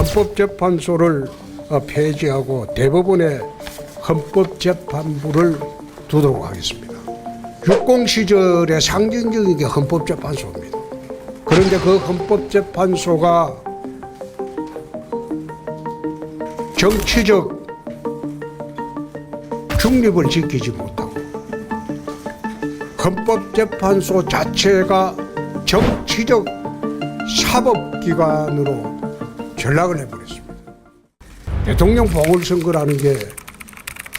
헌법재판소를 폐지하고 대법원에 헌법재판부를 두도록 하겠습니다. 육공 시절의 상징적인 게 헌법재판소입니다. 그런데 그 헌법재판소가 정치적 중립을 지키지 못하고 헌법재판소 자체가 정치적 사법기관으로 전락을 해버렸습니다. 대통령 보궐선거라는 게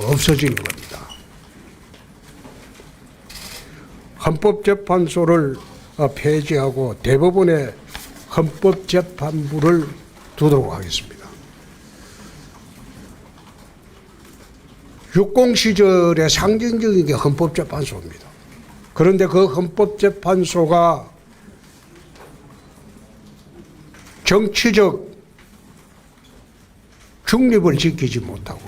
없어지는 겁니다. 헌법재판소를 폐지하고 대법원에 헌법재판부를 두도록 하겠습니다. 육공 시절의 상징적인 게 헌법재판소입니다. 그런데 그 헌법재판소가 정치적 중립을 지키지 못하고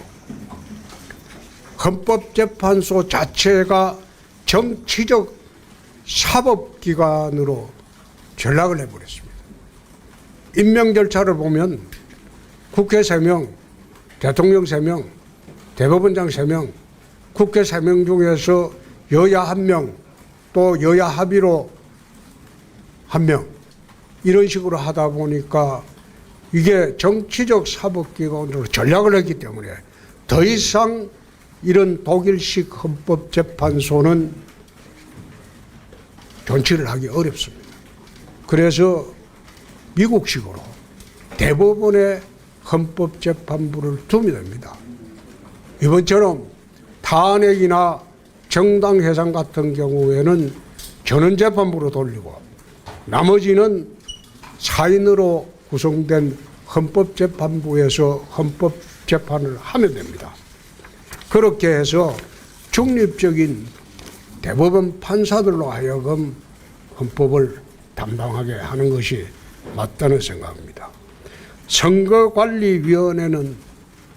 헌법재판소 자체가 정치적 사법기관으로 전락을 해버렸습니다. 임명 절차를 보면 국회 3명, 대통령 3명, 대법원장 3명, 국회 3명 중에서 여야 1명, 또 여야 합의로 1명, 이런 식으로 하다 보니까 이게 정치적 사법기관으로 전락을 했기 때문에 더 이상 이런 독일식 헌법재판소는 존치를 하기 어렵습니다. 그래서 미국식으로 대법원에 헌법재판부를 두면 됩니다. 이번처럼 탄핵이나 정당 해산 같은 경우에는 전원재판부로 돌리고 나머지는 사인으로 구성된 헌법재판부에서 헌법재판을 하면 됩니다. 그렇게 해서 중립적인 대법원 판사들로 하여금 헌법을 담당하게 하는 것이 맞다는 생각입니다. 선거관리위원회는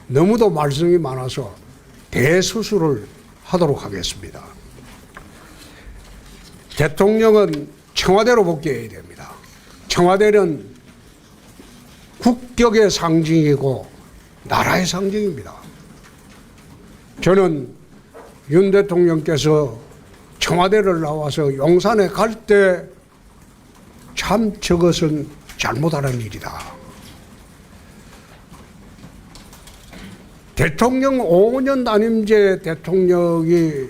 너무도 말썽이 많아서 대수술을 하도록 하겠습니다. 대통령은 청와대로 복귀해야 됩니다. 청와대는 국격의 상징이고 나라의 상징입니다. 저는 윤 대통령께서 청와대를 나와서 용산에 갈 때 참 저것은 잘못하는 일이다. 대통령 5년 단임제 대통령이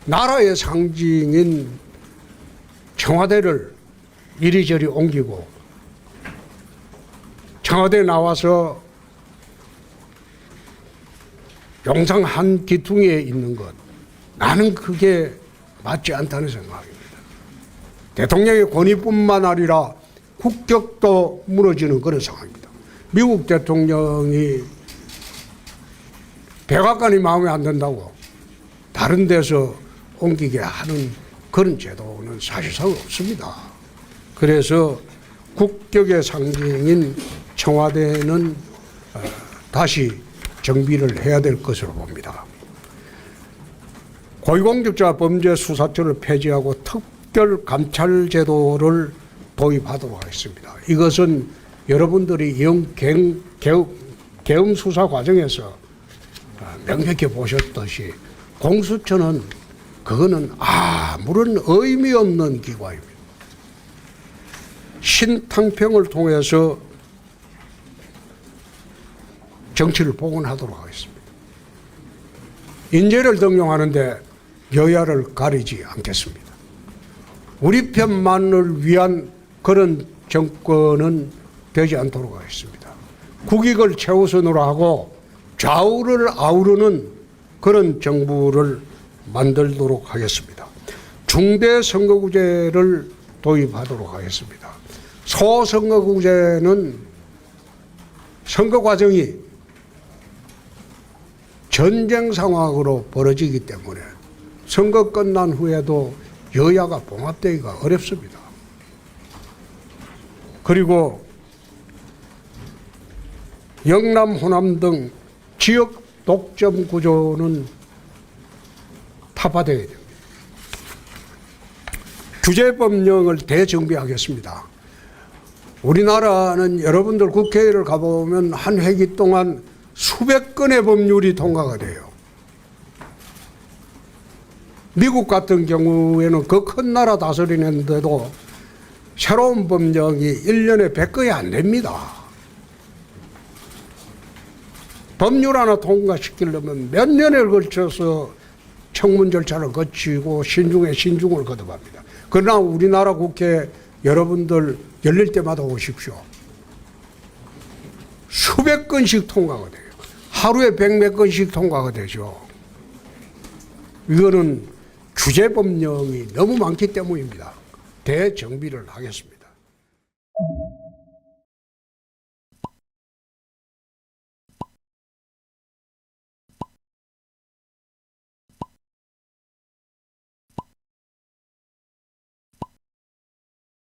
나라의 상징인 청와대를 이리저리 옮기고 청와대에 나와서 용산 한 기퉁이에 있는 것, 나는 그게 맞지 않다는 생각입니다. 대통령의 권위뿐만 아니라 국격도 무너지는 그런 상황입니다. 미국 대통령이 백악관이 마음에 안 든다고 다른 데서 옮기게 하는 그런 제도는 사실상 없습니다. 그래서 국격의 상징인 청와대는 다시 정비를 해야 될 것으로 봅니다. 고위공직자 범죄수사처를 폐지하고 특별감찰제도를 도입하도록 하겠습니다. 이것은 여러분들이 계엄 수사 과정에서 명백히 보셨듯이 공수처는 그거는 아무런 의미 없는 기관입니다. 신탕평을 통해서 정치를 복원하도록 하겠습니다. 인재를 등용하는데 여야를 가리지 않겠습니다. 우리 편만을 위한 그런 정권은 되지 않도록 하겠습니다. 국익을 최우선으로 하고 좌우를 아우르는 그런 정부를 만들도록 하겠습니다. 중대선거구제를 도입하도록 하겠습니다. 소선거구제는 선거 과정이 전쟁 상황으로 벌어지기 때문에 선거 끝난 후에도 여야가 봉합되기가 어렵습니다. 그리고 영남, 호남 등 지역 독점 구조는 타파되어야 됩니다. 규제법령을 대정비하겠습니다. 우리나라는 여러분들 국회를 가보면 한 회기 동안 수백 건의 법률이 통과가 돼요. 미국 같은 경우에는 그 큰 나라 다스리는데도 새로운 법령이 1년에 100건이 안 됩니다. 법률 하나 통과시키려면 몇 년을 걸쳐서 청문 절차를 거치고 신중에 신중을 거듭합니다. 그러나 우리나라 국회 여러분들 열릴 때마다 오십시오. 수백 건씩 통과가 돼요. 하루에 100몇 건씩 통과가 되죠. 이거는 규제 법령이 너무 많기 때문입니다. 대정비를 하겠습니다.